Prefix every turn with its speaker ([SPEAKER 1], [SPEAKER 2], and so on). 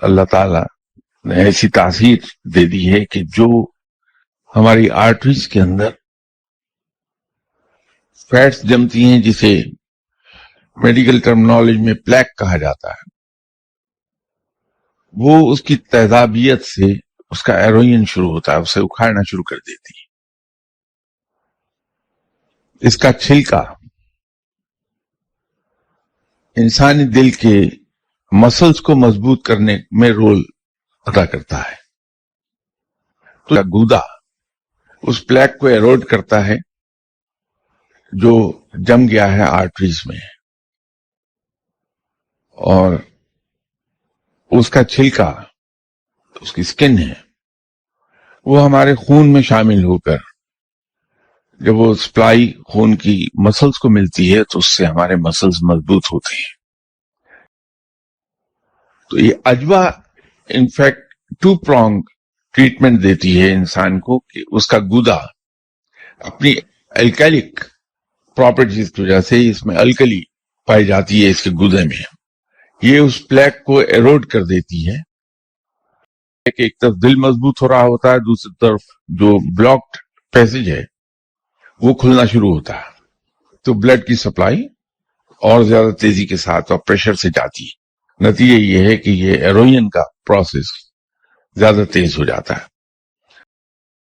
[SPEAKER 1] اللہ تعالیٰ نے ایسی تاثیر دے دی ہے کہ جو ہماری آرٹریز کے اندر فیٹس جمتی ہیں، جسے میڈیکل ٹرمنالوجی میں پلیک کہا جاتا ہے، وہ اس کی تیزابیت سے اس کا ایروین شروع ہوتا ہے، اسے اکھاڑنا شروع کر دیتی ہے۔ اس کا چھلکا انسانی دل کے مسلز کو مضبوط کرنے میں رول ادا کرتا ہے۔ تو گودا اس پلیک کو ایروڈ کرتا ہے جو جم گیا ہے آرٹریز میں، اور اس کا چھلکا، اس کی سکن ہے، وہ ہمارے خون میں شامل ہو کر جب وہ سپلائی خون کی مسلز کو ملتی ہے تو اس سے ہمارے مسلز مضبوط ہوتے ہیں۔ تو یہ اجوا انفیکٹ 2 پرونگ ٹریٹمنٹ دیتی ہے انسان کو کہ اس کا گودا اپنی الکلک پراپرٹیز کی وجہ سے، اس میں الکلی پائی جاتی ہے اس کے گودے میں، یہ اس پلیک کو ایروڈ کر دیتی ہے کہ ایک طرف دل مضبوط ہو رہا ہوتا ہے، دوسری طرف جو بلاکڈ پیسج ہے وہ کھلنا شروع ہوتا ہے، تو بلڈ کی سپلائی اور زیادہ تیزی کے ساتھ اور پریشر سے جاتی ہے۔ نتیجہ یہ ہے کہ یہ ایروین کا پروسیس زیادہ تیز ہو جاتا ہے۔